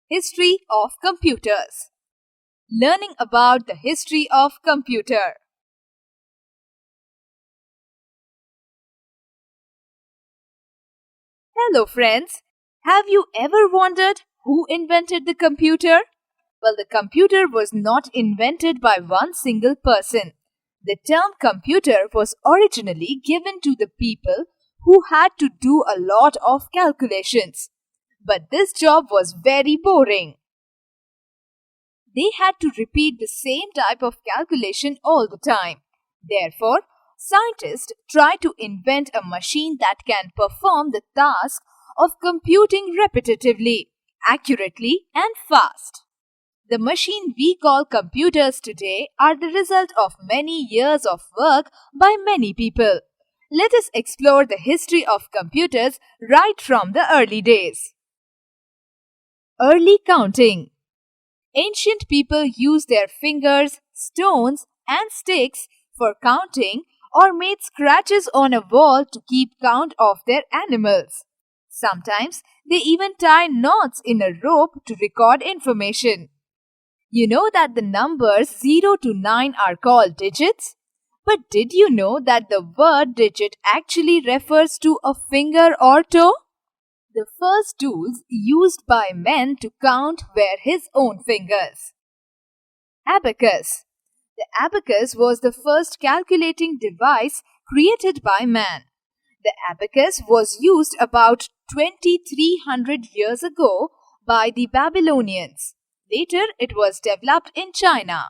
History of computers. Learning about the history of computer. Hello friends. Have you ever wondered who invented the computer? Well, the computer was not invented by one single person. The term computer was originally given to the people who had to do a lot of calculations. But this job was very boring. They had to repeat the same type of calculation all the time. Therefore, scientists tried to invent a machine that can perform the task of computing repetitively, accurately, and fast. The machine we call computers today are the result of many years of work by many people. Let us explore the history of computers right from the early days. Early counting. Ancient people used their fingers, stones, and sticks for counting or made scratches on a wall to keep count of their animals. Sometimes they even tied knots in a rope to record information. You know that the numbers 0 to 9 are called digits? But did you know that the word digit actually refers to a finger or toe? The first tools used by men to count were his own fingers. Abacus. The abacus was the first calculating device created by man. The abacus was used about 2300 years ago by the Babylonians. Later, it was developed in China.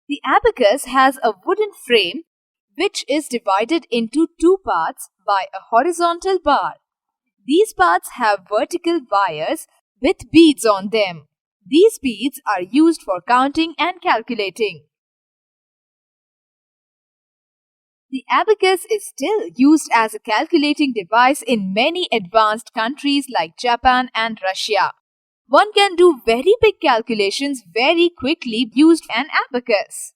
The abacus has a wooden frame which is divided into two parts by a horizontal bar. These parts have vertical wires with beads on them. These beads are used for counting and calculating. The abacus is still used as a calculating device in many advanced countries like Japan and Russia. One can do very big calculations very quickly using an abacus.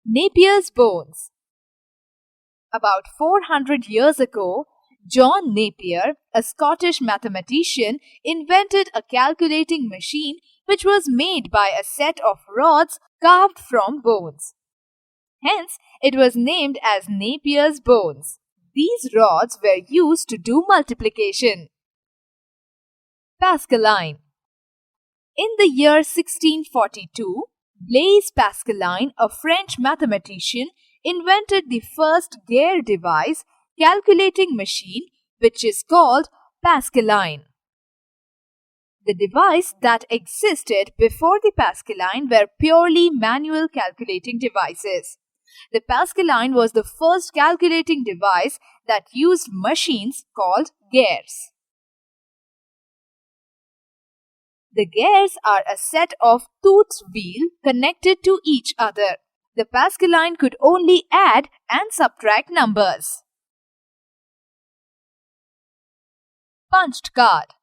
Napier's bones. About 400 years ago, John Napier, a Scottish mathematician, invented a calculating machine which was made by a set of rods carved from bones. Hence, it was named as Napier's bones. These rods were used to do multiplication. Pascaline. In the year 1642, Blaise Pascaline, a French mathematician, invented the first Gare device calculating machine which is called Pascaline. The device that existed before the Pascaline were purely manual calculating devices. The Pascaline was the first calculating device that used machines called Gares. The Gares are a set of toothed wheels connected to each other. The Pascaline could only add and subtract numbers. Punched card.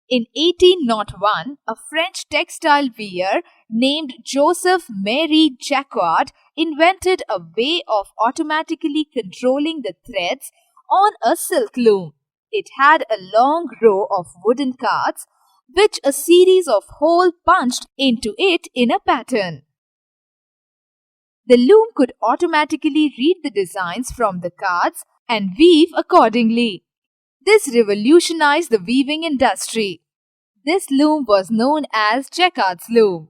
In 1801, a French textile weaver named Joseph-Marie Jacquard invented a way of automatically controlling the threads on a silk loom. It had a long row of wooden cards which a series of holes punched into it in a pattern. The loom could automatically read the designs from the cards and weave accordingly. This revolutionized the weaving industry. This loom was known as Jacquard's loom.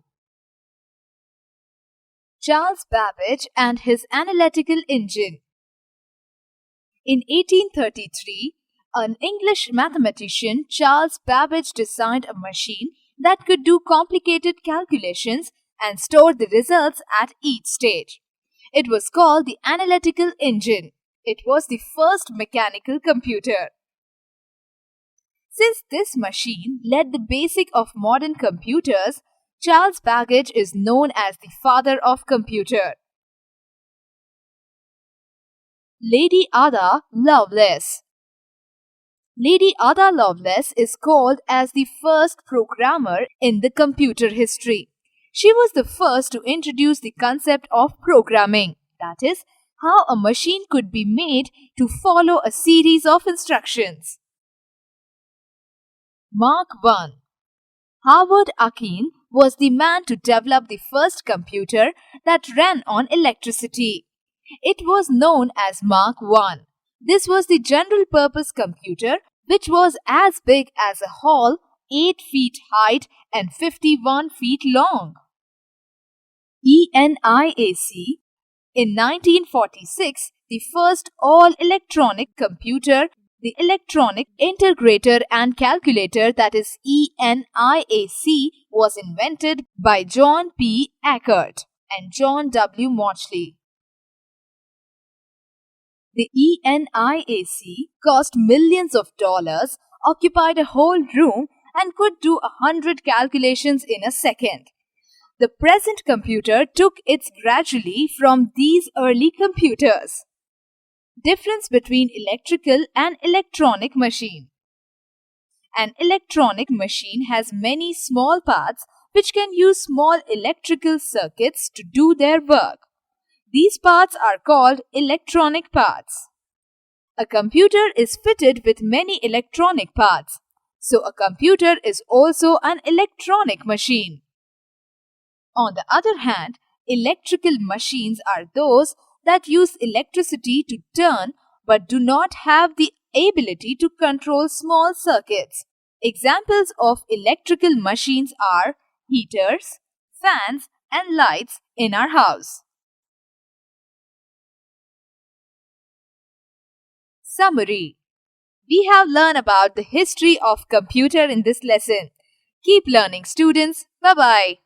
Charles Babbage and his analytical engine. In 1833, an English mathematician, Charles Babbage, designed a machine that could do complicated calculations and store the results at each stage. It was called the analytical engine. It was the first mechanical computer. Since this machine laid the basic of modern computers, Charles Babbage is known as the father of computer. Lady Ada Lovelace. Lady Ada Lovelace is called as the first programmer in the computer history. She was the first to introduce the concept of programming, that is, how a machine could be made to follow a series of instructions. Mark I. Howard Achim was the man to develop the first computer that ran on electricity. It was known as Mark I. This was the general purpose computer which was as big as a hall, 8 feet height and 51 feet long. ENIAC. In 1946, the first all-electronic computer, the Electronic Integrator and Calculator, that is ENIAC, was invented by John P. Eckert and John W. Mauchly. The ENIAC cost millions of dollars, occupied a whole room, and could do 100 calculations in a second. The present computer took its gradually from these early computers. Difference between electrical and electronic machine. An electronic machine has many small parts which can use small electrical circuits to do their work. These parts are called electronic parts. A computer is fitted with many electronic parts, so a computer is also an electronic machine. On the other hand, electrical machines are those that use electricity to turn but do not have the ability to control small circuits. Examples of electrical machines are heaters, fans, and lights in our house. Summary. We have learned about the history of computer in this lesson. Keep learning, students. Bye-bye.